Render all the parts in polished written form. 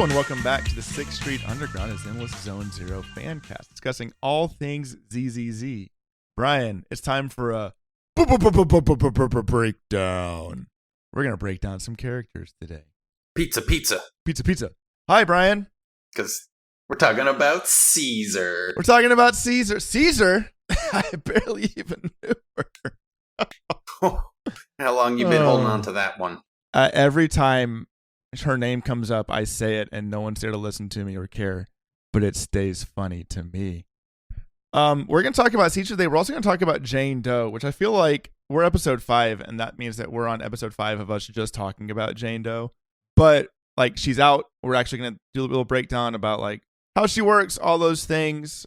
Hello and welcome back to the 6th Street Underground as Endless Zone Zero Fancast, discussing all things ZZZ. Brian, it's time for a breakdown. We're going to break down some characters today. Pizza. Hi, Brian. Because we're talking about Caesar. Caesar? I barely even knew her. How long you been holding on to that one? Every time her name comes up, I say it, and no one's there to listen to me or care, but it stays funny to me. We're going to talk about Caesar today. We're also going to talk about Jane Doe, which I feel like we're episode 5, and that means that we're on episode 5 of us just talking about Jane Doe. But, like, she's out. We're actually going to do a little breakdown about, like, how she works, all those things,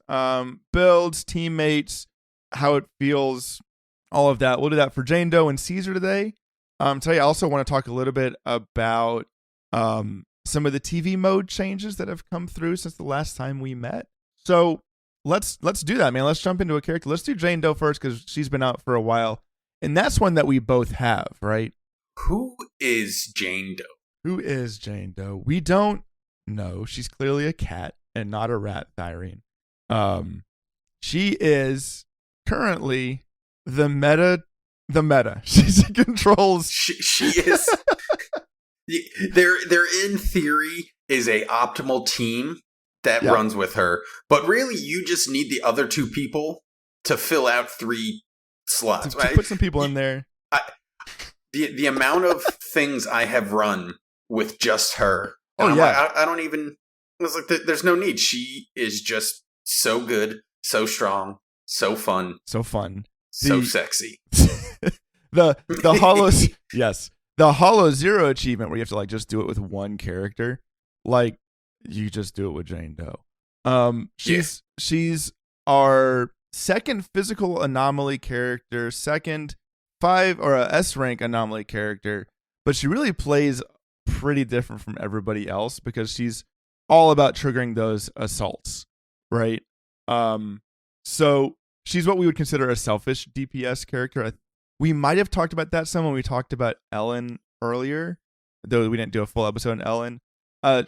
builds, teammates, how it feels, all of that. We'll do that for Jane Doe and Caesar today. Today I also want to talk a little bit about some of the TV mode changes that have come through since the last time we met. So let's do that, man. Let's jump into a character. Let's do Jane Doe first because she's been out for a while. And that's one that we both have, right? Who is Jane Doe? We don't know. She's clearly a cat and not a rat, Thyrene. She is currently the meta. She controls. She is. There in theory is a optimal team that runs with her, but really you just need the other 2 people to fill out 3 slots. To put some people in there. The amount of things I have run with just her. Oh yeah. Like, I don't even. It's like there's no need. She is just so good, so strong, so fun, so sexy. the hollows. Yes. The Hollow Zero achievement where you have to like just do it with one character, like you just do it with Jane Doe. She's our second physical anomaly character, second 5 or a S rank anomaly character, but she really plays pretty different from everybody else because she's all about triggering those assaults, right? So she's what we would consider a selfish DPS character. We might have talked about that some when we talked about Ellen earlier, though we didn't do a full episode on Ellen.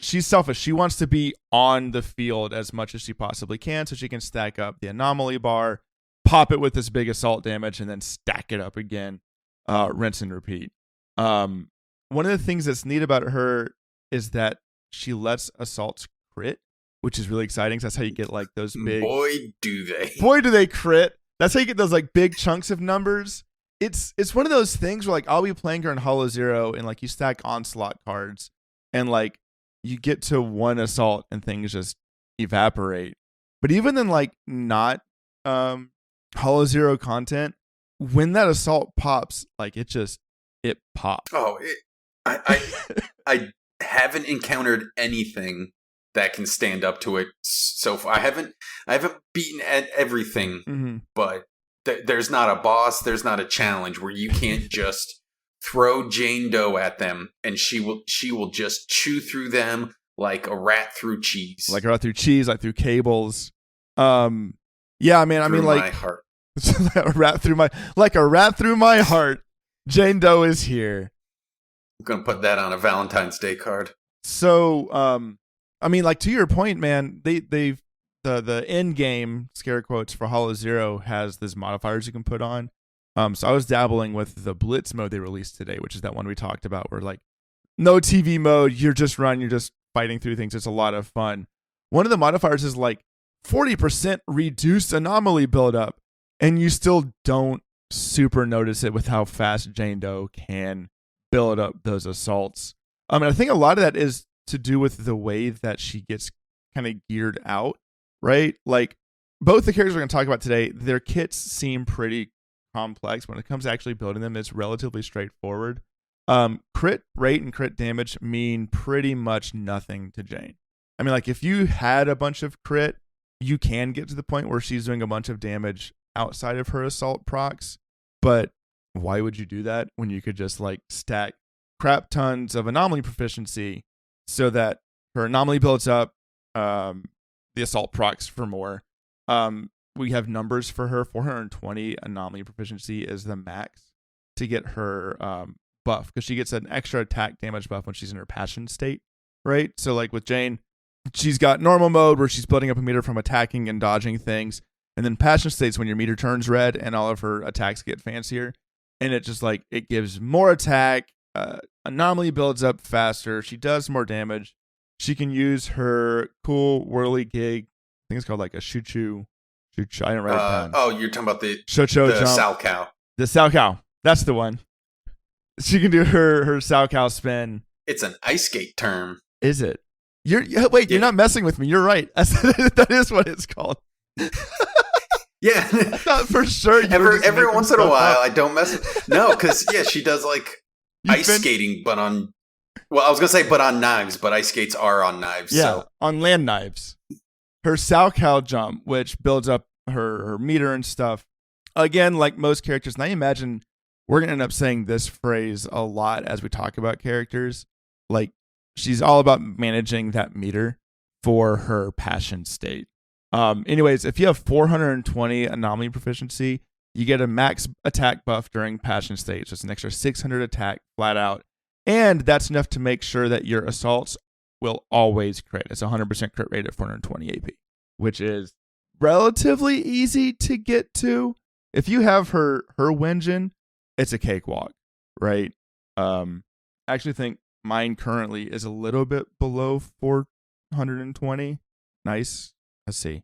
She's selfish. She wants to be on the field as much as she possibly can so she can stack up the anomaly bar, pop it with this big assault damage, and then stack it up again, rinse and repeat. One of the things that's neat about her is that she lets assaults crit, which is really exciting. So that's how you get like those big... Boy, do they crit. That's how you get those like big chunks of numbers. It's one of those things where like I'll be playing her in Hollow Zero and like you stack onslaught cards and like you get to one assault and things just evaporate. But even in like not Hollow Zero content, when that assault pops, like it pops. Oh, I haven't encountered anything that can stand up to it so far. I haven't beaten at everything, but there's not a boss, there's not a challenge where you can't just throw Jane Doe at them and she will just chew through them like a rat through cheese. Like through cables. Yeah, man, I mean like my heart. a rat through my heart. Jane Doe is here. I'm gonna put that on a Valentine's Day card. So, I mean, like to your point, man, the end game scare quotes for Hollow Zero has these modifiers you can put on. So I was dabbling with the Blitz mode they released today, which is that one we talked about, where like no TV mode, you're just fighting through things. It's a lot of fun. One of the modifiers is like 40% reduced anomaly buildup, and you still don't super notice it with how fast Jane Doe can build up those assaults. I think a lot of that is to do with the way that she gets kind of geared out, right? Like both the characters we're going to talk about today, their kits seem pretty complex. When it comes to actually building them, it's relatively straightforward. Crit rate and crit damage mean pretty much nothing to Jane. I mean, like if you had a bunch of crit, you can get to the point where she's doing a bunch of damage outside of her assault procs, but why would you do that when you could just like stack crap tons of anomaly proficiency so that her anomaly builds up, the assault procs for more. We have numbers for her. 420 anomaly proficiency is the max to get her buff, because she gets an extra attack damage buff when she's in her passion state, right? So like with Jane, she's got normal mode where she's building up a meter from attacking and dodging things. And then passion states when your meter turns red and all of her attacks get fancier. And it just like, it gives more attack. Anomaly builds up faster. She does more damage. She can use her cool whirly gig. I think it's called like a shoo-choo. I didn't write it down. Oh, you're talking about the jump. Sal Cow. The Sal Cow. That's the one. She can do her Sal Cow spin. It's an ice skate term. Is it? You're not messing with me. You're right. That is what it's called. Yeah. I thought for sure. Every once in a while, I don't mess with. No, because she does like skating, but on. Well, I was gonna say, but on knives, but ice skates are on knives. Yeah, so. On land knives. Her Sal Cow jump, which builds up her meter and stuff. Again, like most characters, and I imagine we're gonna end up saying this phrase a lot as we talk about characters. Like, she's all about managing that meter for her passion state. Anyways, if you have 420 anomaly proficiency, you get a max attack buff during passion state. So it's an extra 600 attack flat out. And that's enough to make sure that your assaults will always crit. It's 100% crit rate at 420 AP, which is relatively easy to get to. If you have her Wenjin, it's a cakewalk, right? I actually think mine currently is a little bit below 420. Nice. Let's see.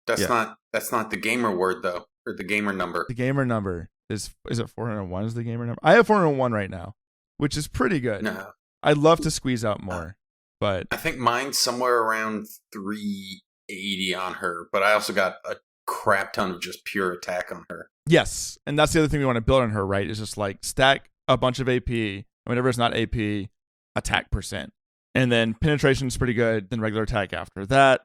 That's not the gamer word though, or the gamer number. The gamer number is it 401? Is the gamer number? I have 401 right now, which is pretty good. No, I'd love to squeeze out more, but I think mine's somewhere around 380 on her. But I also got a crap ton of just pure attack on her. Yes, and that's the other thing we want to build on her, right? Is just like stack a bunch of AP, whenever it's not AP, attack percent, and then penetration is pretty good. Then regular attack after that.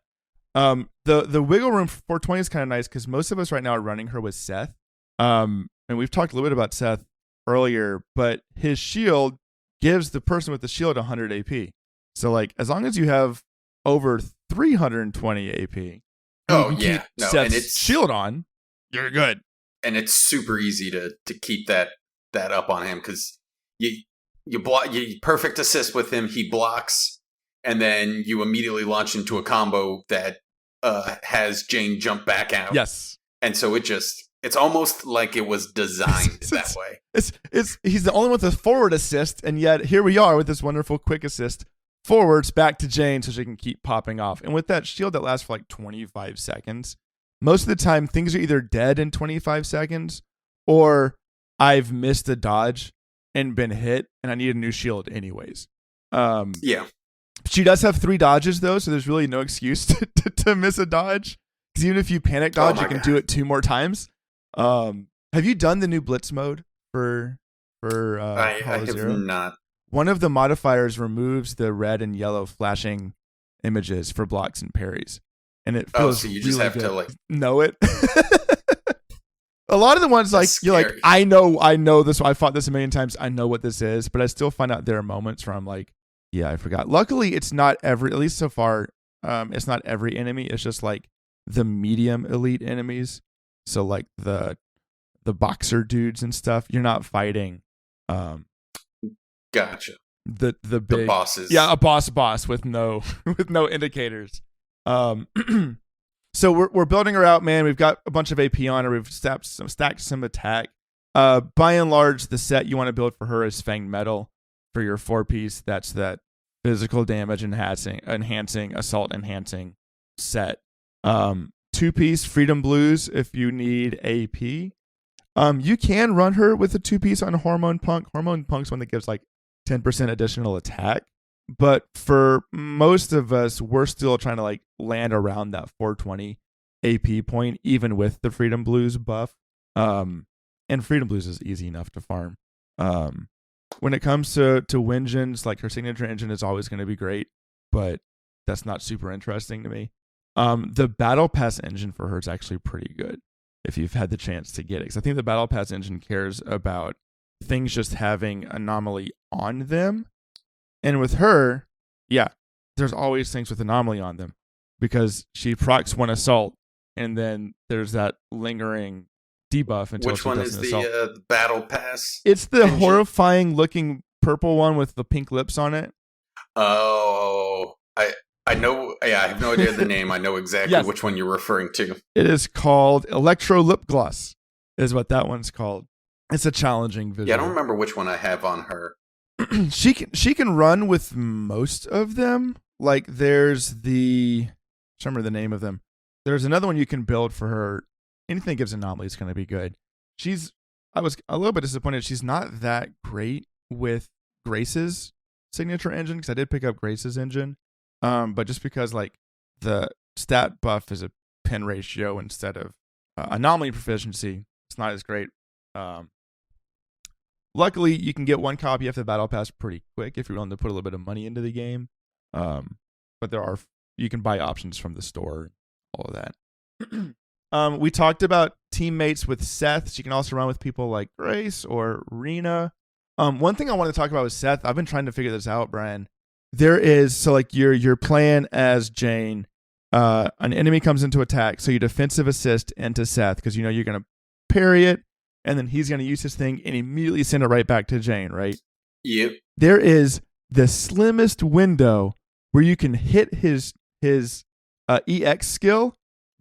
The wiggle room for 420 is kind of nice because most of us right now are running her with Seth. And we've talked a little bit about Seth earlier, but his shield gives the person with the shield 100 AP. So like, as long as you have over 320 AP, Seth's shield on, you're good. And it's super easy to keep that up on him because you block, you perfect assist with him, he blocks, and then you immediately launch into a combo that has Jane jump back out. Yes. And so it's almost like it was designed that way. He's the only one with a forward assist, and yet here we are with this wonderful quick assist forwards back to Jane so she can keep popping off. And with that shield that lasts for like 25 seconds, most of the time things are either dead in 25 seconds or I've missed a dodge and been hit and I need a new shield anyways. Yeah. She does have 3 dodges though, so there's really no excuse to miss a dodge. Because even if you panic dodge, you can do it 2 more times. Have you done the new Blitz mode for I have Zero? Not. One of the modifiers removes the red and yellow flashing images for blocks and parries. And it feels so you really just have good. to like know it. A lot of the ones like That's you're scary. like, I know this. I fought this a million times. I know what this is, but I still find out there are moments where I'm like, yeah, I forgot. Luckily, it's not every, at least so far, it's not every enemy. It's just like the medium elite enemies. So like the boxer dudes and stuff. You're not fighting. Gotcha. The big bosses. Yeah, a boss with no indicators. So we're building her out, man. We've got a bunch of AP on her. We've stacked some attack. By and large, the set you want to build for her is Fanged Metal for your 4-piece. That's that physical damage enhancing, assault enhancing set. 2-piece Freedom Blues if you need AP. You can run her with a 2-piece on Hormone Punk. Hormone Punk's one that gives like 10% additional attack. But for most of us, we're still trying to like land around that 420 AP point, even with the Freedom Blues buff. And Freedom Blues is easy enough to farm. When it comes to Wenjin's, like her signature engine is always going to be great, but that's not super interesting to me. The Battle Pass engine for her is actually pretty good if you've had the chance to get it. Because I think the Battle Pass engine cares about things just having anomaly on them. And with her, yeah, there's always things with anomaly on them because she procs 1 assault and then there's that lingering debuff until Which she one does is an the assault. Battle Pass? It's the engine? horrifying looking purple one with the pink lips on it. Oh, I know. Yeah, I have no idea the name. I know exactly which one you're referring to. It is called Electro Lip Gloss, is what that one's called. It's a challenging visual. Yeah, I don't remember which one I have on her. She can run with most of them. Like there's I can't remember the name of them. There's another one you can build for her. Anything that gives anomaly is going to be good. I was a little bit disappointed. She's not that great with Grace's signature engine, because I did pick up Grace's engine. But just because like the stat buff is a pin ratio instead of anomaly proficiency, it's not as great. Luckily, you can get one copy after the battle pass pretty quick if you're willing to put a little bit of money into the game. But you can buy options from the store, all of that. We talked about teammates with Seth. She can also run with people like Grace or Rena. One thing I want to talk about with Seth, I've been trying to figure this out, Brian. There is, so like you're playing as Jane. An enemy comes into attack, so you defensive assist into Seth because you know you're going to parry it, and then he's going to use his thing and immediately send it right back to Jane, right? Yep. There is the slimmest window where you can hit his EX skill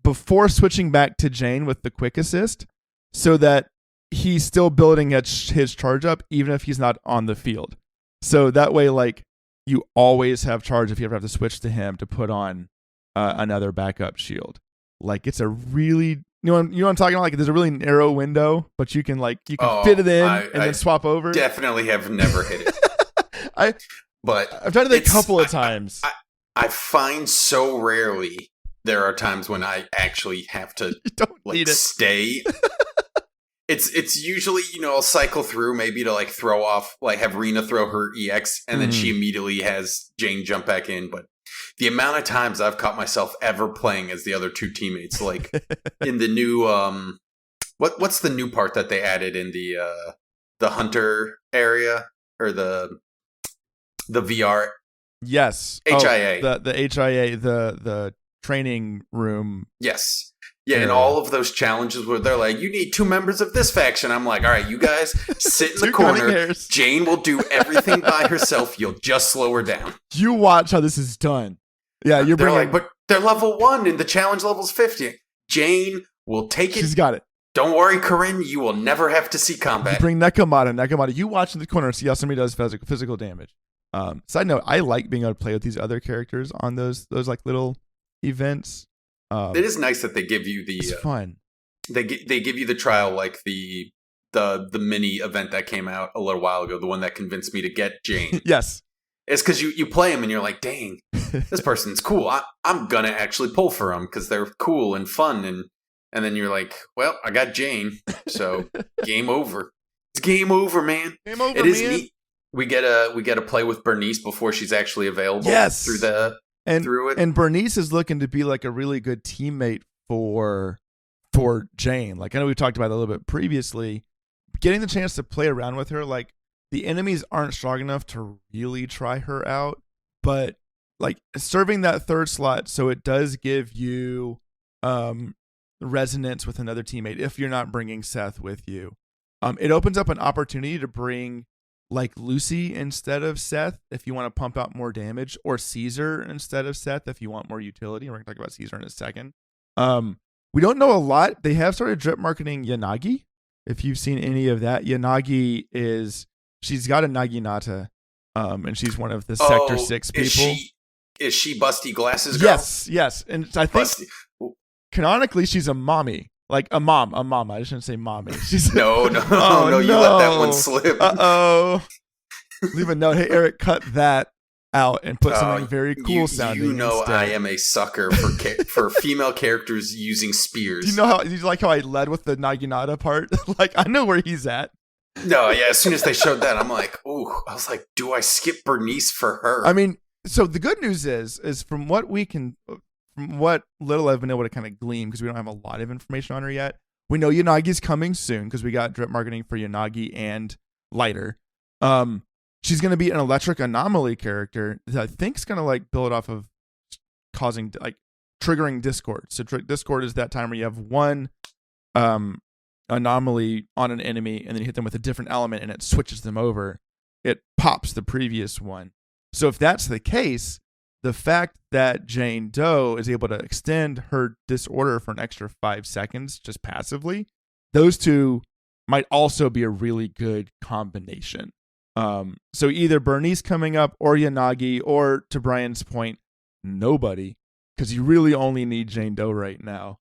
before switching back to Jane with the quick assist, so that he's still building his charge up even if he's not on the field. So that way, like, you always have charge if you ever have to switch to him to put on another backup shield. Like, it's a really, you know what I'm talking about? Like, there's a really narrow window, but you can fit it in and then swap over. Definitely have never hit it. I've tried it a couple of times. I find so rarely there are times when I actually have to stay. It's usually, I'll cycle through maybe to like throw off, like have Rena throw her EX and then she immediately has Jane jump back in. But the amount of times I've caught myself ever playing as the other two teammates, like in the new, what's the new part that they added in the Hunter area or the VR? Yes. HIA. The HIA, the training room. Yes. Yeah, and all of those challenges where they're like, you need 2 members of this faction. I'm like, all right, you guys sit in the corner. Jane will do everything by herself. You'll just slow her down. You watch how this is done. Yeah, but they're level 1 and the challenge level's 50. Jane will take it. She's got it. Don't worry, Corinne. You will never have to see combat. You bring Nakamata. You watch in the corner and see how somebody does physical damage. Side note, I like being able to play with these other characters on those like little events. It is nice that they give you it's fun. They give you the trial, like the mini event that came out a little while ago, the one that convinced me to get Jane. Yes, it's because you play them and you're like, dang, this person's cool. I'm gonna actually pull for them because they're cool and fun, and then you're like, well, I got Jane, so game over. It's game over, man. Game over. It is neat. We get to play with Bernice before she's actually available. Yes. Through it. And Bernice is looking to be like a really good teammate for Jane. Like, I know we talked about it a little bit previously. Getting the chance to play around with her, like, the enemies aren't strong enough to really try her out, but like serving that third slot, so it does give you resonance with another teammate if you're not bringing Seth with you. It opens up an opportunity to bring like Lucy instead of Seth if you want to pump out more damage, or Caesar instead of Seth if you want more utility. We're going to talk about Caesar in a second. We don't know a lot. They have started drip marketing Yanagi. If you've seen any of that, Yanagi she's got a Naginata, and she's one of the Sector 6 people. Is she Busty Glasses girl? Yes. And I think canonically she's a mommy. Like a mom. I shouldn't say mommy. She's no. You let that one slip. Leave a note. Hey, Eric, cut that out and put something very cool sounding. You know, instead. I am a sucker for female characters using spears. Do you like how I led with the Naginata part? Like, I know where he's at. No, yeah. As soon as they showed that, I'm like, ooh. I was like, do I skip Bernice for her? I mean, so the good news is from what little I've been able to kind of glean, because we don't have a lot of information on her yet. We know Yanagi's coming soon because we got drip marketing for Yanagi and Lighter. She's going to be an electric anomaly character that I think is going to like build off of causing like triggering Discord. So Discord is that time where you have one anomaly on an enemy and then you hit them with a different element and it switches them over. It pops the previous one. So if that's the case, the fact that Jane Doe is able to extend her disorder for an extra 5 seconds just passively, those two might also be a really good combination. So either Bernice coming up or Yanagi, or to Brian's point, nobody, because you really only need Jane Doe right now.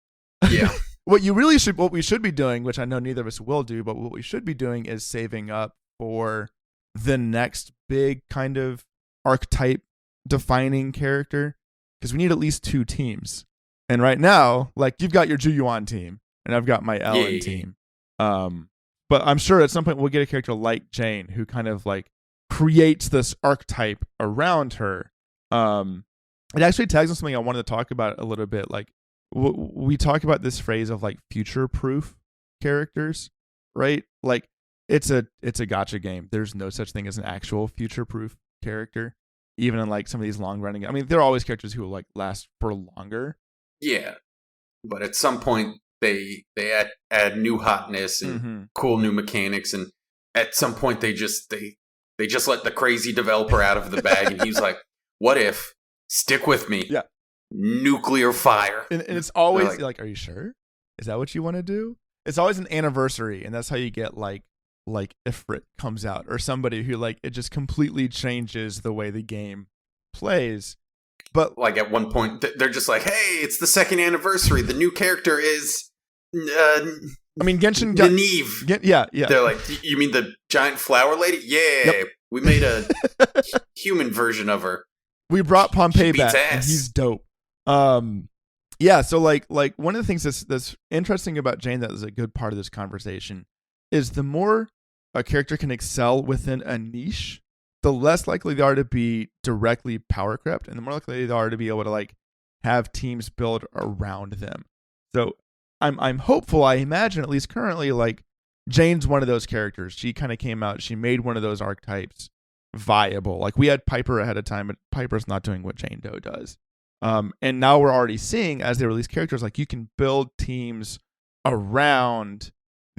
Yeah. What we should be doing, which I know neither of us will do, but what we should be doing is saving up for the next big kind of archetype defining character, because we need at least 2 teams. And right now, like, you've got your Ju-Yuan team, and I've got my Ellen team. But I'm sure at some point we'll get a character like Jane who kind of like creates this archetype around her. It actually tags on something I wanted to talk about a little bit. Like, we talk about this phrase of like future-proof characters, right? Like, it's a gacha game. There's no such thing as an actual future-proof character, even in like some of these long-running. I mean, there are always characters who will like last for longer. Yeah, but at some point they add new hotness and cool new mechanics, and at some point they just let the crazy developer out of the bag, and he's like, "What if? Stick with me." Yeah. Nuclear fire. And it's always like, are you sure? Is that what you want to do? It's always an anniversary, and that's how you get like Ifrit comes out, or somebody who like it just completely changes the way the game plays. But like at one point they're just like, "Hey, it's the 2nd anniversary. The new character is I mean, Genshin the Neve." Yeah. They're like, "You mean the giant flower lady? Yeah, yep. We made a human version of her. We brought Pompeii back, ass. And he's dope." Yeah, so like one of the things that's interesting about Jane that is a good part of this conversation is the more a character can excel within a niche, the less likely they are to be directly power crept, and the more likely they are to be able to like have teams build around them. So I'm hopeful. I imagine, at least currently, like Jane's one of those characters. She kind of came out. She made one of those archetypes viable. Like, we had Piper ahead of time, but Piper's not doing what Jane Doe does. And now we're already seeing, as they release characters, like you can build teams around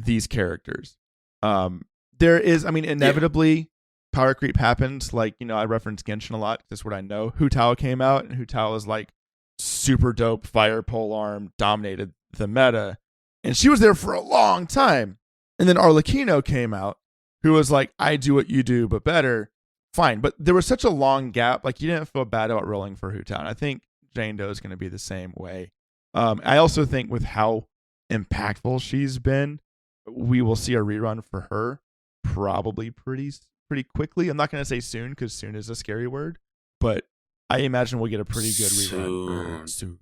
these characters. There is, I mean, inevitably power creep happens. Like, you know, I reference Genshin a lot. That's what I know. Hu Tao came out, and Hu Tao is like super dope, fire polearm, dominated the meta. And she was there for a long time. And then Arlecchino came out, who was like, I do what you do, but better. Fine. But there was such a long gap. Like, you didn't feel bad about rolling for Hu Tao. And I think Jane Doe is going to be the same way. I also think with how impactful she's been, we will see a rerun for her probably pretty quickly. I'm not going to say soon, because soon is a scary word, but I imagine we'll get a pretty good rerun soon.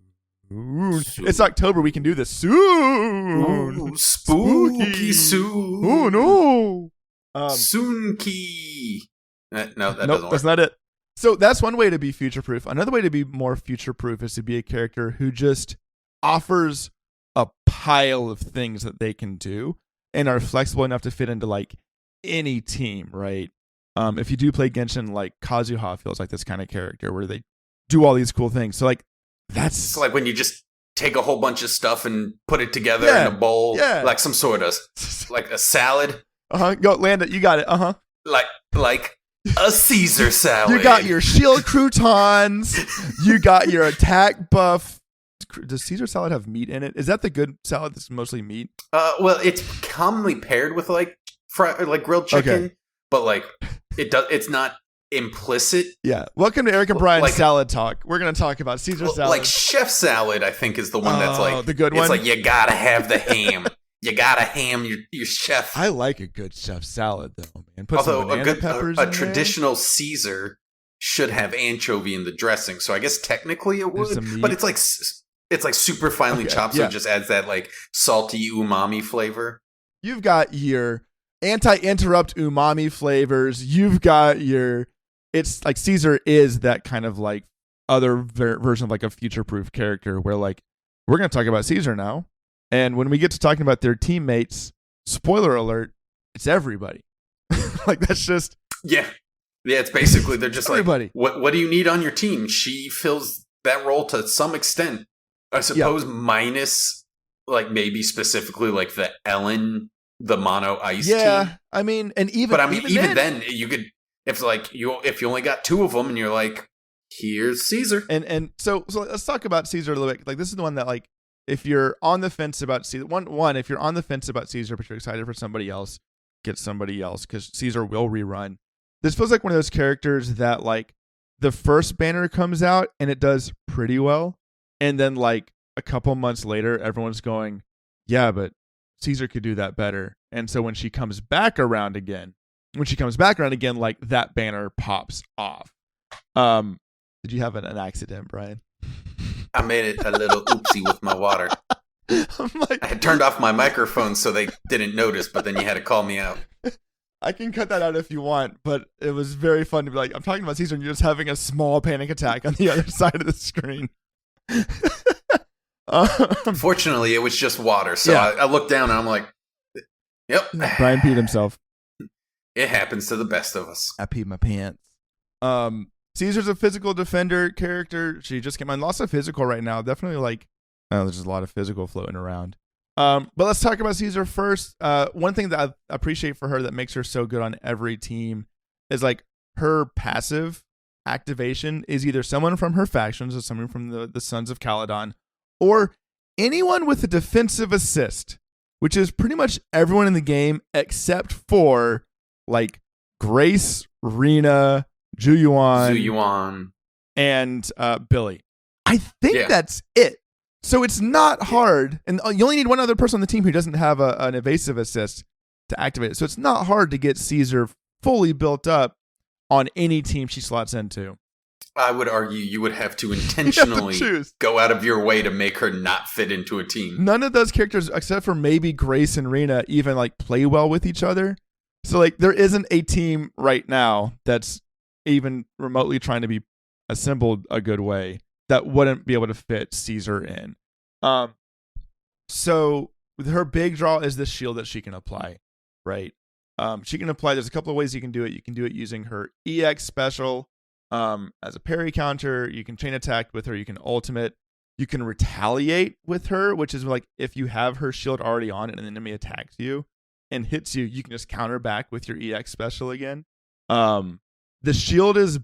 It's October. We can do this soon. Ooh, spooky soon. Oh no. Soon-key. No, that doesn't work. That's not it. So that's one way to be future-proof. Another way to be more future-proof is to be a character who just offers a pile of things that they can do and are flexible enough to fit into like any team, right? If you do play Genshin, like Kazuha feels like this kind of character where they do all these cool things. So like that's like when you just take a whole bunch of stuff and put it together in a bowl, like some sort of like a salad. Go land it. You got it. Like a Caesar salad. You got your shield croutons. You got your attack buff. Does Caesar salad have meat in it? Is that the good salad that's mostly meat? Well, it's commonly paired with like grilled chicken, but like it's not implicit. Yeah. Welcome to Eric and Brian's Salad Talk. We're going to talk about Caesar salad. Like chef salad, I think, is the one that's like the good one. It's like you gotta have the ham. You gotta ham your chef. I like a good chef salad though, man. Put some banana peppers in traditional Caesar should have anchovy in the dressing, so I guess technically it would. But it's like super finely chopped, so it just adds that like salty umami flavor. You've got your anti-interrupt umami flavors. You've got your. It's like Caesar is that kind of like other version of like a future-proof character where like we're going to talk about Caesar now. And when we get to talking about their teammates, spoiler alert, it's everybody. Like that's just it's basically they're just everybody. Like what do you need on your team? She fills that role to some extent, I suppose, minus like maybe specifically like the Ellen, the mono ice team. I mean, and even but I mean even then you could If you only got 2 of them, and you're like, here's Caesar. And so let's talk about Caesar a little bit. Like, this is the one that, like, if you're on the fence about Caesar, if you're on the fence about Caesar, but you're excited for somebody else, get somebody else, because Caesar will rerun. This feels like one of those characters that, like, the first banner comes out and it does pretty well, and then, like, a couple months later, everyone's going, yeah, but Caesar could do that better. And so when she comes back around again, like, that banner pops off. Did you have an accident, Brian? I made it a little oopsie with my water. I had turned off my microphone so they didn't notice, but then you had to call me out. I can cut that out if you want, but it was very fun to be like, I'm talking about Caesar and you're just having a small panic attack on the other side of the screen. Fortunately, it was just water, so yeah. I looked down and I'm like, yep. Brian peed himself. It happens to the best of us. I peed my pants. Caesar's a physical defender character. She just came on. Lots of physical right now. Definitely, like, there's just a lot of physical floating around. But let's talk about Caesar first. One thing that I appreciate for her that makes her so good on every team is, like, her passive activation is either someone from her factions or someone from the Sons of Caledon, or anyone with a defensive assist, which is pretty much everyone in the game except for, like, Grace, Rena, Zuyuan, and Billy. I think that's it. So it's not hard, and you only need one other person on the team who doesn't have an evasive assist to activate it. So it's not hard to get Caesar fully built up on any team she slots into. I would argue you would have to intentionally go out of your way to make her not fit into a team. None of those characters, except for maybe Grace and Rena, even, like, play well with each other. So, like, there isn't a team right now that's even remotely trying to be assembled a good way that wouldn't be able to fit Caesar in. So her big draw is this shield that she can apply, right? She can apply, there's a couple of ways you can do it. You can do it using her EX special as a parry counter. You can chain attack with her. You can ultimate. You can retaliate with her, which is, like, if you have her shield already on and an enemy attacks you and hits you, you can just counter back with your EX special again. The shield is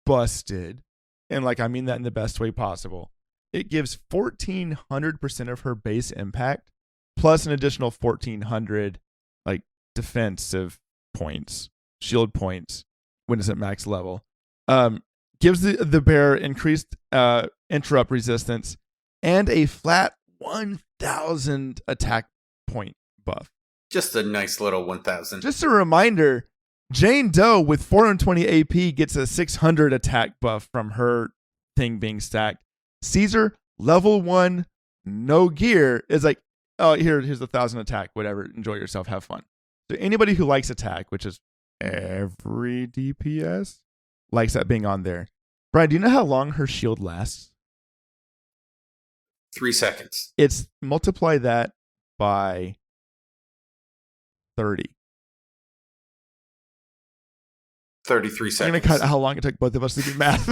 busted, and, like, I mean that in the best way possible. It gives 1,400% of her base impact, plus an additional 1,400, like, defensive points, shield points, when it's at max level. Gives the bear increased interrupt resistance and a flat 1,000 attack point buff. Just a nice little 1,000. Just a reminder, Jane Doe with 420 AP gets a 600 attack buff from her thing being stacked. Caesar, level 1, no gear, is like, oh, here's 1,000 attack, whatever, enjoy yourself, have fun. So anybody who likes attack, which is every DPS, likes that being on there. Brian, do you know how long her shield lasts? 3 seconds. It's multiply that by 30. 33 seconds. I'm going to cut how long it took both of us to do math.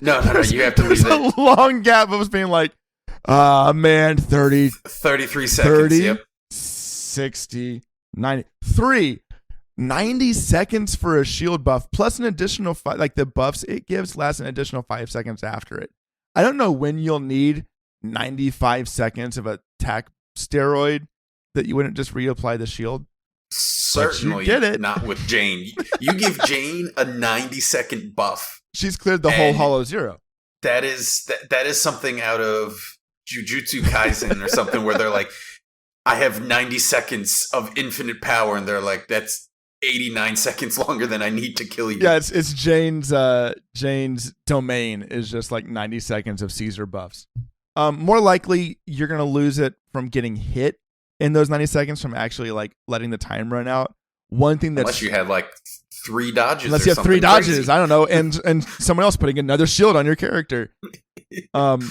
No, you have to leave it. There's a long gap of us being like, man, 30. 33 seconds, 30, yep. 60, 90. 90 seconds for a shield buff, plus an additional 5, like the buffs it gives last an additional 5 seconds after it. I don't know when you'll need 95 seconds of attack steroid that you wouldn't just reapply the shield. Certainly get it. Not with Jane. You give Jane a 90-second buff. She's cleared the whole Hollow Zero. That is something out of Jujutsu Kaisen or something where they're like, I have 90 seconds of infinite power, and they're like, that's 89 seconds longer than I need to kill you. Yeah, it's Jane's domain is just like 90 seconds of Caesar buffs. More likely, you're going to lose it from getting hit in those 90 seconds from actually, like, letting the time run out. One thing that's... Unless you had, like, 3 dodges. Unless you have 3 dodges, crazy. I don't know, and someone else putting another shield on your character. One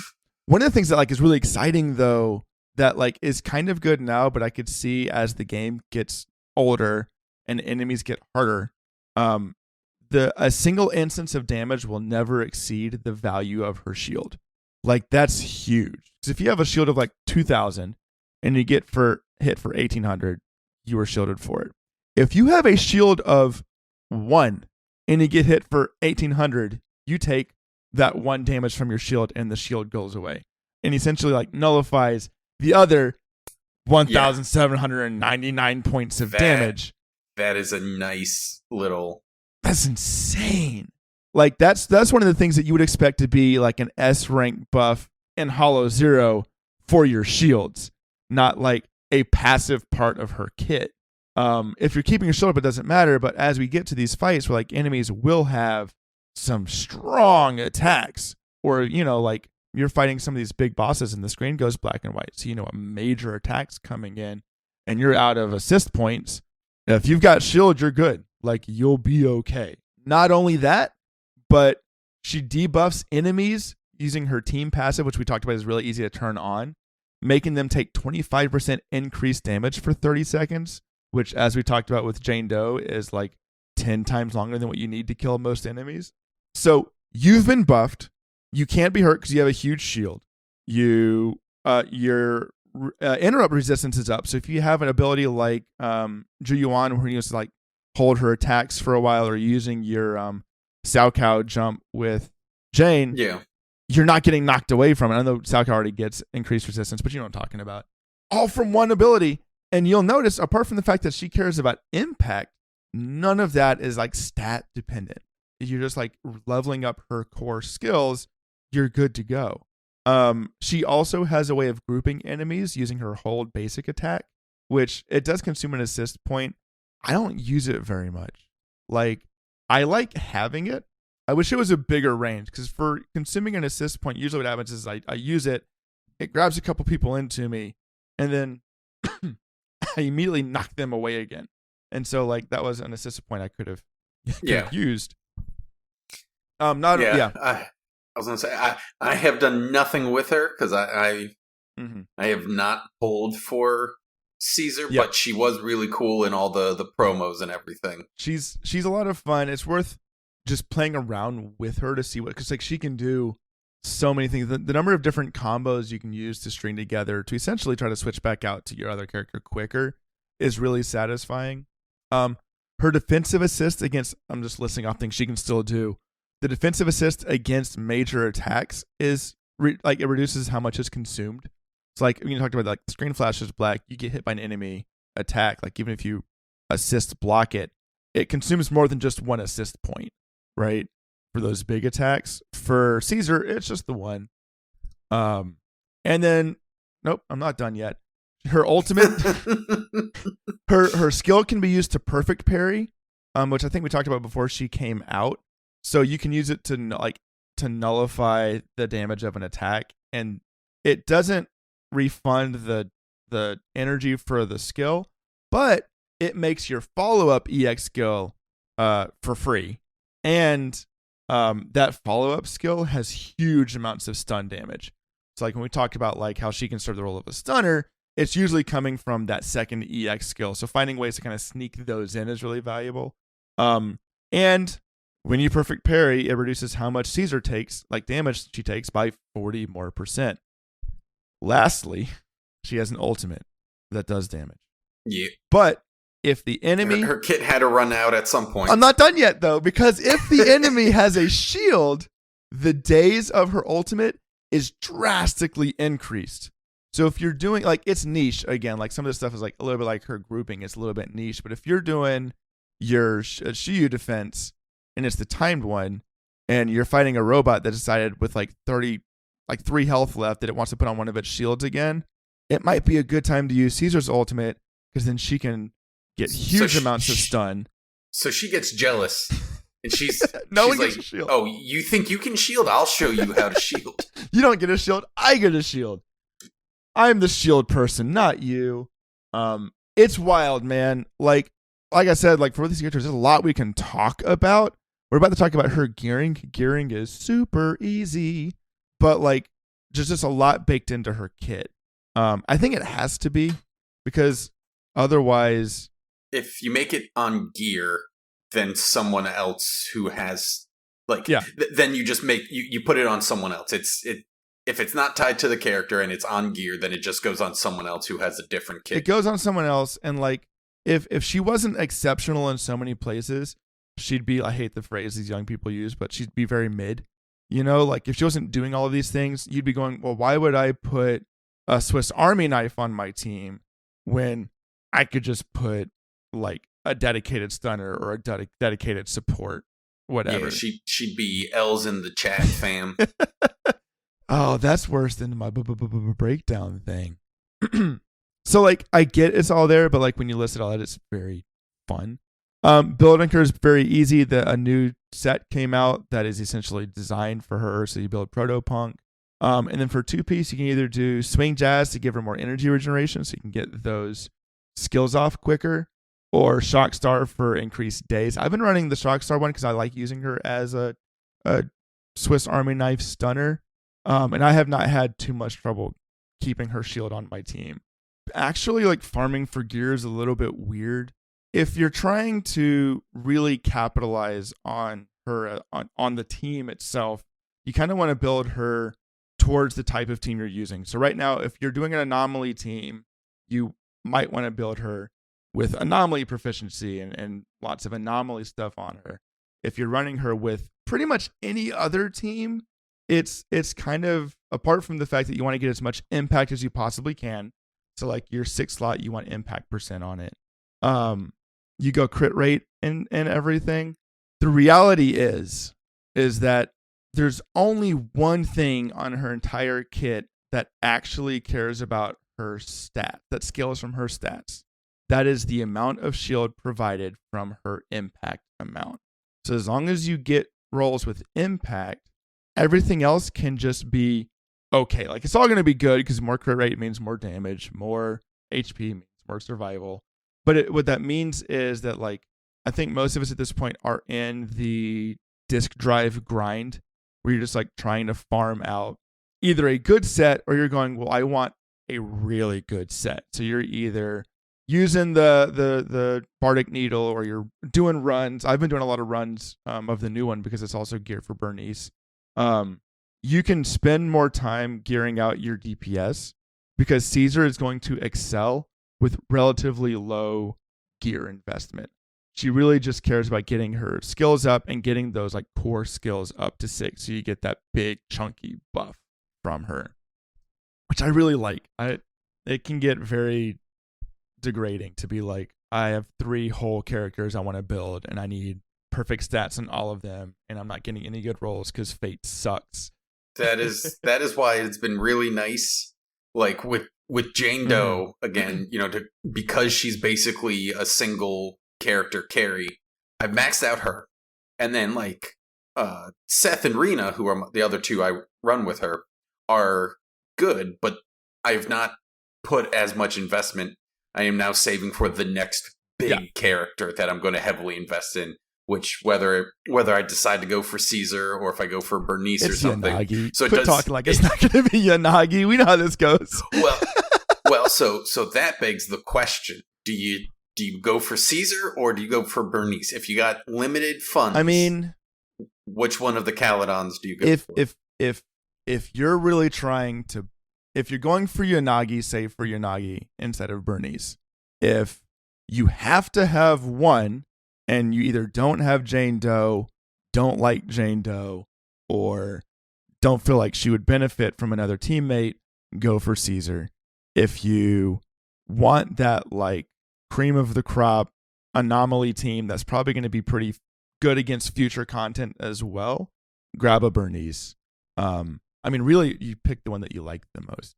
of the things that, like, is really exciting, though, that, like, is kind of good now, but I could see as the game gets older and enemies get harder, a single instance of damage will never exceed the value of her shield. Like, that's huge. Because if you have a shield of, like, 2,000 and you get hit for 1,800, you are shielded for it. If you have a shield of 1 and you get hit for 1800, you take that 1 damage from your shield and the shield goes away. And essentially like nullifies the other 1,799 points of damage. That is a nice little... That's insane. Like that's one of the things that you would expect to be like an S rank buff in Hollow Zero for your shields, not like a passive part of her kit. If you're keeping your shield up, it doesn't matter. But as we get to these fights where like enemies will have some strong attacks, or, you know, like you're fighting some of these big bosses and the screen goes black and white. So, you know, a major attack's coming in and you're out of assist points. If you've got shield, you're good. Like you'll be okay. Not only that, but she debuffs enemies using her team passive, which we talked about is really easy to turn on, making them take 25% increased damage for 30 seconds, which, as we talked about with Jane Doe, is like 10 times longer than what you need to kill most enemies. So you've been buffed. You can't be hurt because you have a huge shield. Your interrupt resistance is up. So if you have an ability like Zhu Yuan, where you just like hold her attacks for a while, or using your Cao Cao jump with Jane, you're not getting knocked away from it. I know Cao Cao already gets increased resistance, but you know what I'm talking about. All from one ability. And you'll notice, apart from the fact that she cares about impact, none of that is like stat dependent. If you're just like leveling up her core skills, you're good to go. She also has a way of grouping enemies using her hold basic attack, which it does consume an assist point. I don't use it very much. Like, I like having it. I wish it was a bigger range, because for consuming an assist point, usually what happens is I use it, it grabs a couple people into me, and then I immediately knock them away again. And so like that was an assist point I could have used. I was gonna say I have done nothing with her because I have not pulled for Caesar, but she was really cool in all the promos and everything. She's a lot of fun. It's worth just playing around with her to see what, because like she can do so many things. The number of different combos you can use to string together to essentially try to switch back out to your other character quicker is really satisfying. Her defensive assist against, I'm just listing off things she can still do. The defensive assist against major attacks is it reduces how much is consumed. It's like when you talked about like screen flashes black, you get hit by an enemy attack. Like even if you assist block it, it consumes more than just one assist point, right? For those big attacks. For Caesar, it's just the one. And then, nope, I'm not done yet. Her ultimate, her skill can be used to perfect parry, which I think we talked about before she came out. So you can use it to nullify the damage of an attack, and it doesn't refund the energy for the skill, but it makes your follow-up EX skill for free. And that follow-up skill has huge amounts of stun damage. So like when we talked about like how she can serve the role of a stunner, it's usually coming from that second EX skill. So finding ways to kind of sneak those in is really valuable. And when you perfect parry, it reduces how much Caesar takes, like damage she takes, by 40% more. Lastly, she has an ultimate that does damage. Yeah. But if the enemy... Her kit had to run out at some point. I'm not done yet, though, because if the enemy has a shield, the days of her ultimate is drastically increased. So if you're doing, like, it's niche, again, like some of this stuff is like a little bit like her grouping, it's a little bit niche, but if you're doing your Shiyu defense, and it's the timed one, and you're fighting a robot that decided with like 3 health left that it wants to put on one of its shields again, it might be a good time to use Caesar's ultimate, because then she can get huge amounts of stun. So she gets jealous, and she's no she's one gets a shield. Oh, you think you can shield? I'll show you how to shield. You don't get a shield. I get a shield. I'm the shield person, not you. It's wild, man. Like I said, like for these characters, there's a lot we can talk about. We're about to talk about her gearing. Gearing is super easy, but like just a lot baked into her kit. I think it has to be, because otherwise, if you make it on gear, then someone else who has then you just make you put it on someone else. If it's not tied to the character and it's on gear, then it just goes on someone else who has a different kit. It goes on someone else, and like if she wasn't exceptional in so many places, she'd be, I hate the phrase these young people use, but she'd be very mid. You know, like if she wasn't doing all of these things, you'd be going, well, why would I put a Swiss Army knife on my team when I could just put like a dedicated stunner or a dedicated support, whatever. Yeah, she'd be L's in the chat, fam. Oh, that's worse than my breakdown thing. So like I get it's all there, but like when you list it all out, it's very fun. Building her is very easy. A new set came out that is essentially designed for her. So you build Protopunk. And then for 2-piece, you can either do Swing Jazz to give her more energy regeneration so you can get those skills off quicker, or Shock Star for increased days. I've been running the Shock Star one because I like using her as a Swiss Army knife stunner. And I have not had too much trouble keeping her shield on my team. Actually, like farming for gear is a little bit weird. If you're trying to really capitalize on her on the team itself, you kind of want to build her towards the type of team you're using. So right now, if you're doing an anomaly team, you might want to build her with anomaly proficiency and lots of anomaly stuff on her. If you're running her with pretty much any other team, it's kind of, apart from the fact that you want to get as much impact as you possibly can. So like your 6 slot, you want impact % on it. You go crit rate and everything. The reality is that there's only one thing on her entire kit that actually cares about her stat, that scales from her stats. That is the amount of shield provided from her impact amount. So as long as you get rolls with impact, everything else can just be okay. Like it's all going to be good because more crit rate means more damage, more HP means more survival. But what that means is that, like, I think most of us at this point are in the disk drive grind where you're just like trying to farm out either a good set or you're going, well, I want a really good set. So you're either using the Bardic Needle or you're doing runs. I've been doing a lot of runs of the new one because it's also geared for Bernice. You can spend more time gearing out your DPS because Caesar is going to excel with relatively low gear investment. She really just cares about getting her skills up and getting those like core skills up to 6. So you get that big chunky buff from her, which I really like. It can get very degrading to be like, I have 3 whole characters I want to build and I need perfect stats on all of them. And I'm not getting any good rolls because Fate sucks. That is why it's been really nice. Like with Jane Doe, again, you know, because she's basically a single character carry, I've maxed out her. And then like Seth and Rena, who are the other 2 I run with her, are good, but I've not put as much investment. I am now saving for the next big character that I'm going to heavily invest in, which whether I decide to go for Caesar or if I go for Bernice or something. Yanagi. So quit talking like it's not going to be Yanagi. We know how this goes. Well, so that begs the question: Do you go for Caesar or do you go for Bernice? If you got limited funds, I mean, which one of the Caledons do you go for? If you're really trying to, if you're going for Yanagi, say for Yanagi instead of Bernice. If you have to have one, and you either don't have Jane Doe, don't like Jane Doe, or don't feel like she would benefit from another teammate, go for Caesar. If you want that like cream of the crop anomaly team that's probably going to be pretty good against future content as well, grab a Bernice. I mean, really, you pick the one that you like the most.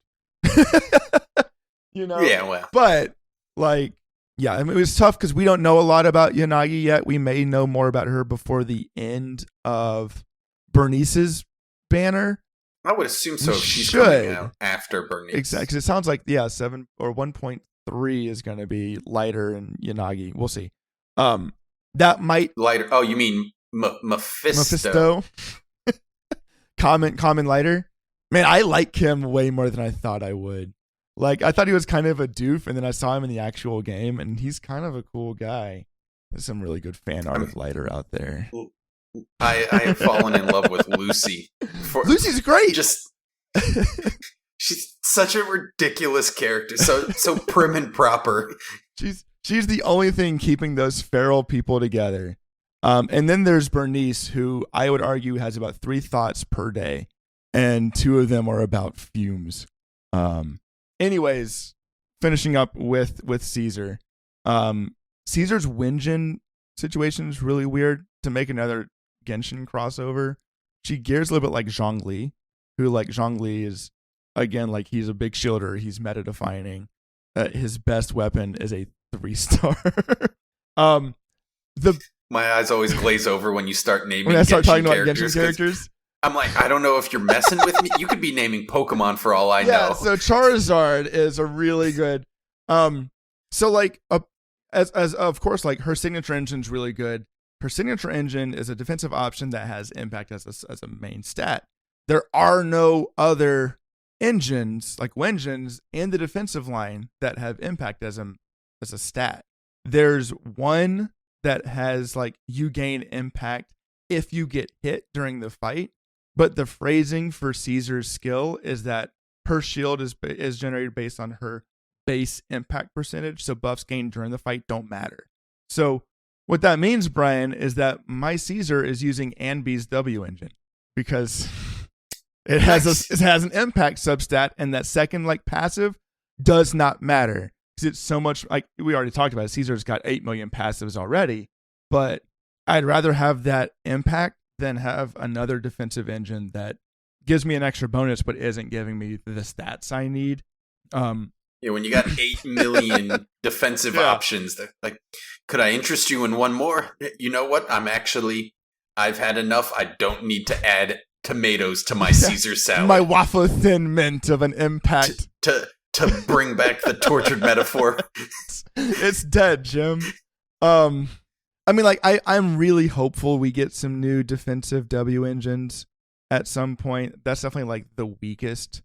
You know? Yeah, well. But, like, yeah, I mean, it was tough because we don't know a lot about Yanagi yet. We may know more about her before the end of Bernice's banner. I would assume so. She's coming out after Bernice. Exactly. Because it sounds like, 7 or 1.3 is going to be lighter in Yanagi. We'll see. That might... Lighter. Oh, you mean Mephisto. Common lighter. Man, I like him way more than I thought I would. Like, I thought he was kind of a doof, and then I saw him in the actual game, and he's kind of a cool guy. There's some really good fan art of Lighter out there. I have fallen in love with Lucy. Lucy's great. She's such a ridiculous character. So prim and proper. She's the only thing keeping those feral people together. And then there's Bernice, who I would argue has about 3 thoughts per day, and 2 of them are about fumes. Anyways, finishing up with Caesar. Caesar's Wenjin situation is really weird. To make another Genshin crossover, she gears a little bit like Zhongli, who like Zhongli is, again, like he's a big shielder. He's meta defining. His best weapon is a 3-star. My eyes always glaze over when you start naming when I start talking about Genshin characters. I'm like, I don't know if you're messing with me. You could be naming Pokemon for all I know. Yeah, so Charizard is a really good. So like, as of course, like her signature engine's really good. Her signature engine is a defensive option that has impact as a main stat. There are no other engines like Wenjins in the defensive line that have impact as a stat. There's one that has like you gain impact if you get hit during the fight, but the phrasing for Caesar's skill is that her shield is generated based on her base impact percentage, so buffs gained during the fight don't matter. So what that means, Brian, is that my Caesar is using Anby's W engine because it has an impact substat, and that second like passive does not matter because it's so much like we already talked about. Caesar's got 8 million passives already, but I'd rather have that impact than have another defensive engine that gives me an extra bonus but isn't giving me the stats I need. Yeah, when you got 8 million defensive options, like, could I interest you in one more? You know what? I've had enough. I don't need to add tomatoes to my Caesar salad. My waffle thin mint of an impact. To bring back the tortured metaphor. It's dead, Jim. I mean, like, I'm really hopeful we get some new defensive W engines at some point. That's definitely like the weakest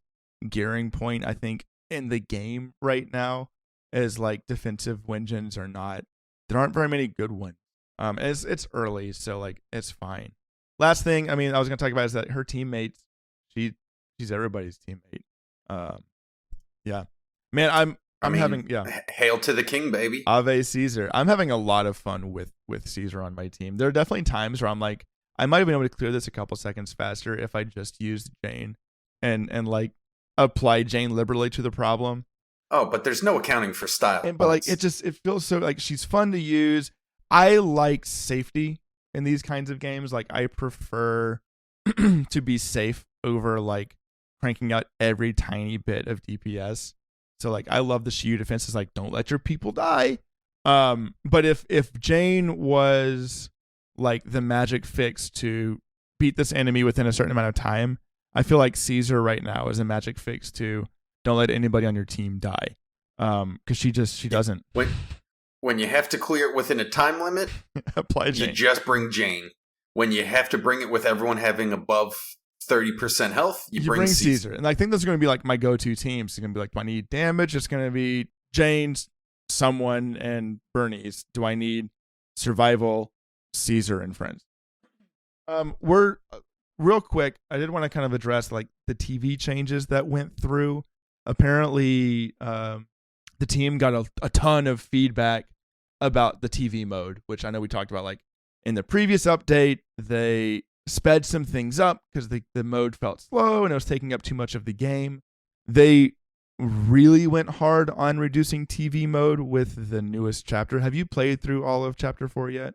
gearing point, I think, in the game right now, is like defensive engines are not. There aren't very many good ones. It's early, so like it's fine. Last thing, I mean, I was gonna talk about is that her teammates. She's everybody's teammate. Yeah, man, I'm having Hail to the king, baby. Ave Caesar. I'm having a lot of fun with Caesar on my team. There are definitely times where I'm like, I might have been able to clear this a couple seconds faster if I just used Jane and like apply Jane liberally to the problem. Oh, but there's no accounting for style. But like it feels so like she's fun to use. I like safety in these kinds of games. Like I prefer to be safe over like cranking out every tiny bit of DPS. So like I love the Shiyu defense is like don't let your people die. But if Jane was like the magic fix to beat this enemy within a certain amount of time, I feel like Caesar right now is a magic fix to don't let anybody on your team die. Because she doesn't. When you have to clear it within a time limit, apply Jane. You just bring Jane. When you have to bring it with everyone having above 30% health, you bring Caesar. And I think those are going to be like my go-to teams. It's going to be like, do I need damage? It's going to be Jane, someone, and Bernice. Do I need survival? Caesar and friends. We're real quick. I did want to kind of address like the TV changes that went through. Apparently, the team got a ton of feedback about the TV mode, which I know we talked about. Like in the previous update, they sped some things up because the mode felt slow and it was taking up too much of the game. They really went hard on reducing TV mode with the newest chapter. Have you played through all of Chapter 4 yet?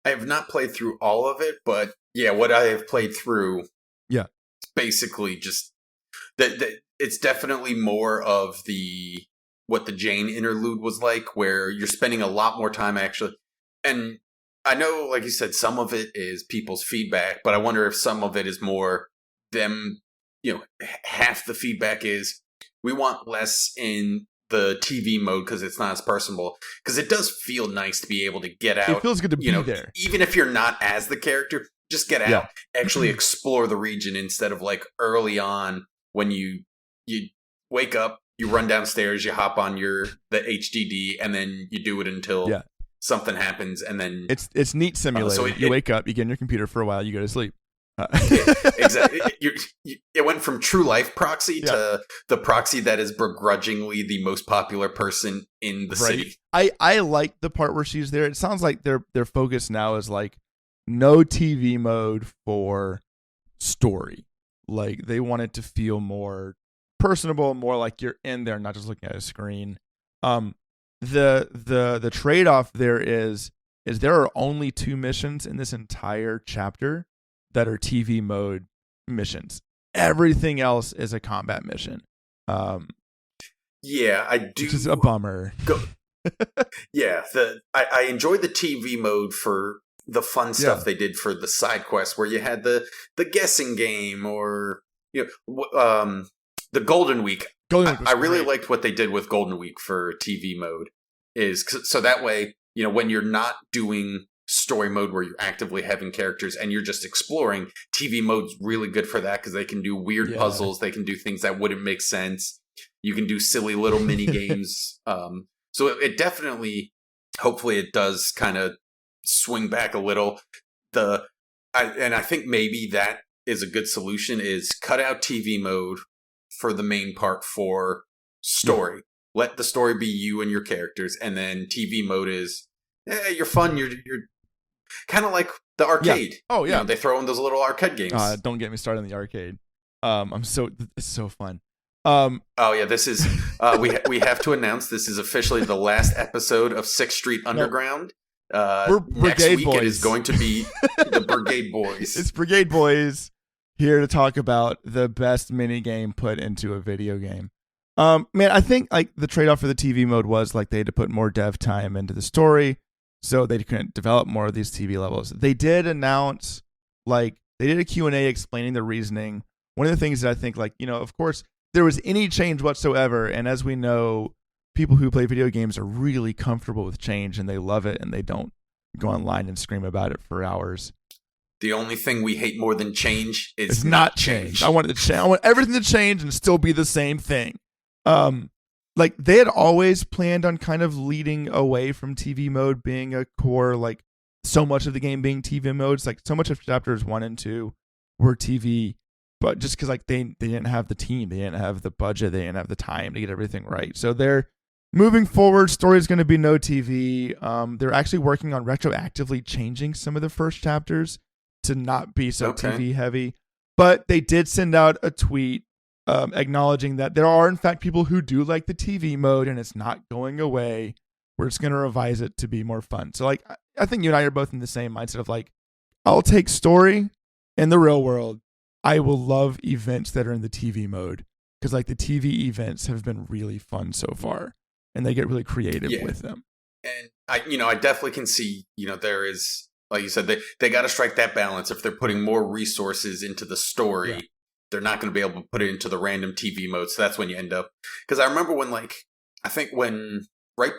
I have not played through all of it, but yeah, what I have played through, it's basically just that. It's definitely more of what the Jane interlude was like, where you're spending a lot more time actually. And I know, like you said, some of it is people's feedback, but I wonder if some of it is more them. Half the feedback is we want less in the TV mode because it's not as personable. Because it does feel nice to be able to get out. It feels good to be there. Even if you're not as the character, just get out. Actually explore the region instead of like early on when you wake up, you run downstairs, you hop on the HDD, and then you do it until something happens, and then... It's neat simulated. You wake up, you get in your computer for a while, you go to sleep. Exactly. It went from true life proxy to the proxy that is begrudgingly the most popular person in the city. I like the part where she's there. It sounds like their focus now is like no TV mode for story. Like they want it to feel more personable, more like you're in there, not just looking at a screen. The trade-off there is there are only 2 missions in this entire chapter that are TV mode missions. Everything else is a combat mission. Yeah, I do. Which is a bummer. Yeah, I enjoyed the TV mode for the fun stuff they did for the side quests, where you had the guessing game, or the Golden Week. I really liked what they did with Golden Week for TV mode, so that way, when you're not doing story mode where you're actively having characters and you're just exploring, TV mode's really good for that because they can do weird puzzles, they can do things that wouldn't make sense, you can do silly little mini games. So it definitely, hopefully it does kind of swing back a little. And I think maybe that is a good solution, is cut out TV mode for the main part for story. Let the story be you and your characters, and then TV mode is you're fun, you're kind of like the arcade. Oh yeah, they throw in those little arcade games. Don't get me started on the arcade. It's so fun. Oh yeah, this is we have to announce this is officially the last episode of 6th Street Underground. We're next Brigade week Boys. It is going to be the Brigade Boys. It's Brigade Boys here to talk about the best mini game put into a video game. Man, I think like the trade-off for the TV mode was like they had to put more dev time into the story, so they couldn't develop more of these TV levels. They did announce, like, they did a Q&A explaining the reasoning. One of the things that I think, like, of course, there was any change whatsoever, and as we know, people who play video games are really comfortable with change, and they love it, and they don't go online and scream about it for hours. The only thing we hate more than change is not change. I want it to change. I want everything to change and still be the same thing. Like they had always planned on kind of leading away from TV mode being a core, like so much of the game being TV modes, like so much of chapters 1 and 2 were TV, but just because like they didn't have the team, they didn't have the budget, they didn't have the time to get everything right. So they're moving forward. Story is going to be no TV. They're actually working on retroactively changing some of the first chapters to not be so TV heavy, but they did send out a tweet acknowledging that there are, in fact, people who do like the TV mode and it's not going away. We're just going to revise it to be more fun. So, like, I think you and I are both in the same mindset of, like, I'll take story in the real world. I will love events that are in the TV mode because, like, the TV events have been really fun so far and they get really creative with them. And, I definitely can see, there is, like you said, they got to strike that balance. If they're putting more resources into the story, they're not going to be able to put it into the random TV mode. So that's when you end up. Because I remember when, like, I think when right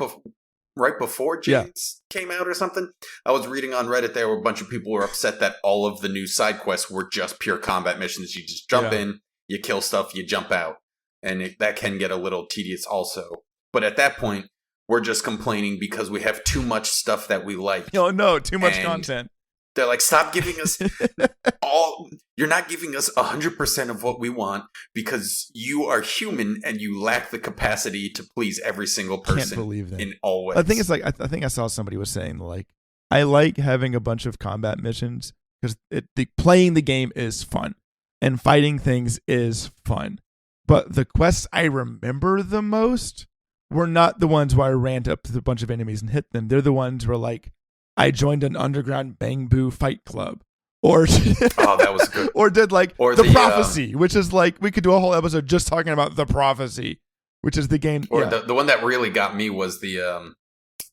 before James came out or something, I was reading on Reddit there where a bunch of people were upset that all of the new side quests were just pure combat missions. You just jump in, you kill stuff, you jump out. And that can get a little tedious also. But at that point, we're just complaining because we have too much stuff that we like. Oh, no, too much content. They're like, stop giving us you're not giving us 100% of what we want because you are human and you lack the capacity to please every single person. Can't believe that. In all ways. I think it's like, I think I saw somebody was saying, like, I like having a bunch of combat missions because playing the game is fun and fighting things is fun. But the quests I remember the most were not the ones where I ran up to a bunch of enemies and hit them. They're the ones where, like, I joined an underground bang boo fight club, or that was good. Or did like the prophecy, which is like we could do a whole episode just talking about the prophecy, which is the game. Or the one that really got me was the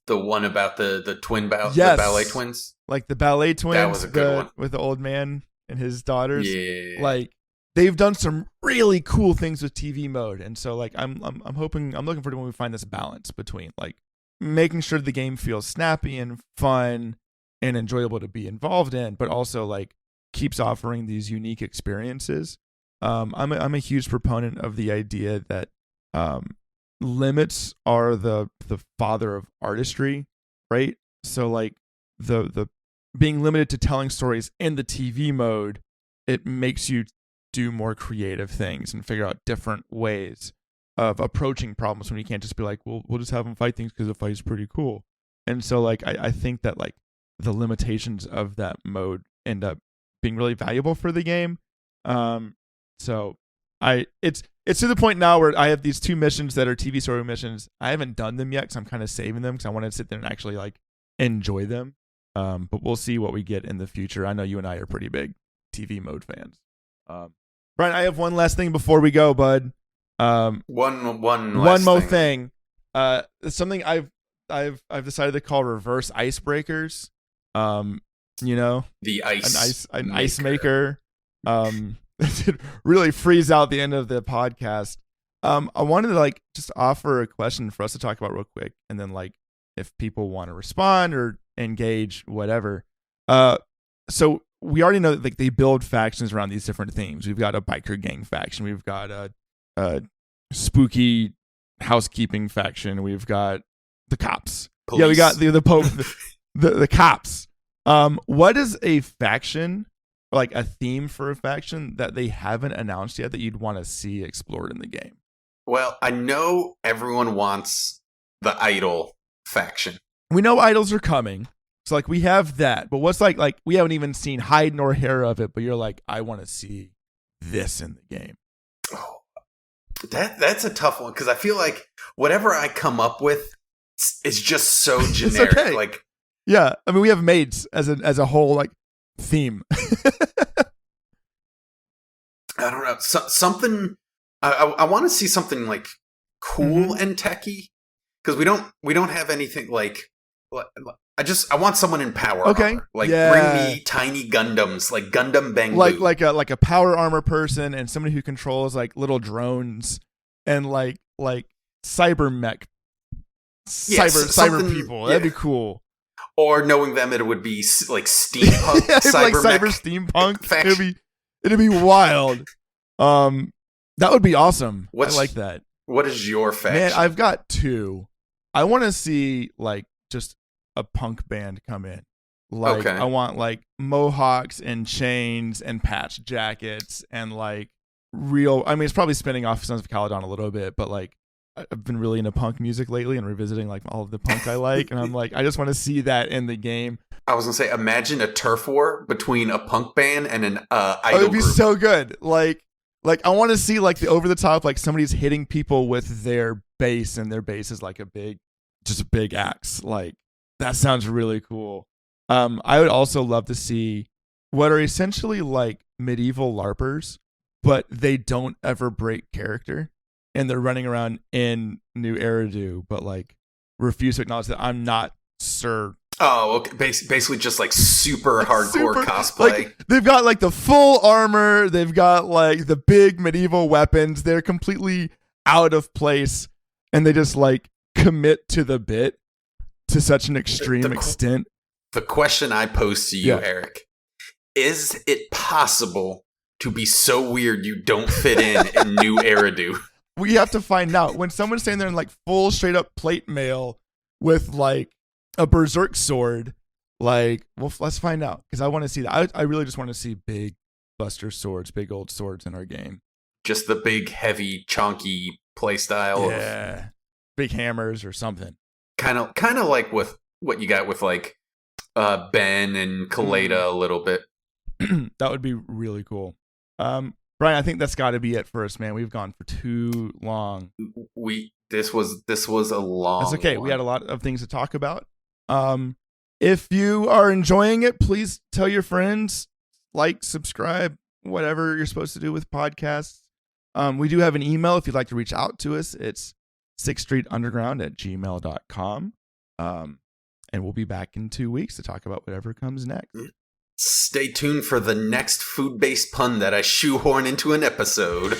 one about the twin the ballet twins, like the ballet twins. That was a good one with the old man and his daughters. Yeah, like they've done some really cool things with TV mode, and so like I'm looking forward to when we find this balance between like making sure the game feels snappy and fun and enjoyable to be involved in, but also like keeps offering these unique experiences. I'm a huge proponent of the idea that limits are the father of artistry, right? So like the being limited to telling stories in the TV mode it makes you do more creative things and figure out different ways of approaching problems when you can't just be like, well, we'll just have them fight things because the fight is pretty cool. And so like I think that like the limitations of that mode end up being really valuable for the game. So it's to the point now where I have these 2 missions that are TV story missions. I haven't done them yet because I'm kind of saving them because I want to sit there and actually like enjoy them. But we'll see what we get in the future. I know you and I are pretty big TV mode fans. Brian, I have one last thing before we go, bud. One more thing. Something I've decided to call reverse icebreakers. The ice maker. Really freeze out the end of the podcast. I wanted to like just offer a question for us to talk about real quick, and then like if people want to respond or engage, whatever. So we already know that like they build factions around these different themes. We've got a biker gang faction. We've got a spooky housekeeping faction. We've got the cops. Police. Yeah, we got the Pope, the cops. What is a faction, like a theme for a faction that they haven't announced yet that you'd want to see explored in the game? Well, I know everyone wants the idol faction. We know idols are coming. So like we have that, but what's like we haven't even seen hide nor hair of it, but you're like, I want to see this in the game. Oh, that's a tough one because I feel like whatever I come up with is just so generic. Okay. Like, yeah, I mean we have maids as a whole like theme. I don't know, something. I want to see something like cool and techy because we don't have anything like. I want someone in power armor. Like bring me tiny Gundams, like Gundam Bang Boo. Like a power armor person and somebody who controls like little drones and like cyber mech, cyber people. That'd be cool. Or knowing them, it would be like steampunk, cyber steampunk. It'd be wild. That would be awesome. I like that. What is your faction? Man, I've got 2. I want to see like just a punk band come in. Like I want like mohawks and chains and patch jackets and like real. I mean, it's probably spinning off Sons of Caledon a little bit, but like I've been really into punk music lately and revisiting like all of the punk I like, and I'm like, I just want to see that in the game. I was gonna say, imagine a turf war between a punk band and an idol it'd be group. So good. Like I want to see like the over the top, like somebody's hitting people with their bass, and their bass is like a big axe. Like that sounds really cool. I would also love to see what are essentially like medieval LARPers, but they don't ever break character, and they're running around in New Eridu, but like refuse to acknowledge that I'm not Sir. Oh, okay. Basically just like super hardcore cosplay. Like, they've got like the full armor. They've got like the big medieval weapons. They're completely out of place, and they just like commit to the bit to such an extreme extent. The question I pose to you, Eric, is it possible to be so weird you don't fit in New Eridu? We have to find out. When someone's standing there in like full straight up plate mail with like a berserk sword, like, well, let's find out, because I want to see that. I really just want to see big buster swords, big old swords in our game. Just the big, heavy, chonky play style. Yeah, big hammers or something. Kind of like with what you got with like Ben and Kaleda a little bit. That would be really cool. Brian, I think that's got to be it for us, man. We've gone for too long. This was a long. That's okay. One. We had a lot of things to talk about. If you are enjoying it, please tell your friends, like, subscribe, whatever you're supposed to do with podcasts. We do have an email if you'd like to reach out to us. It's 6thstreetunderground@gmail.com. And we'll be back in 2 weeks to talk about whatever comes next. Stay tuned for the next food-based pun that I shoehorn into an episode.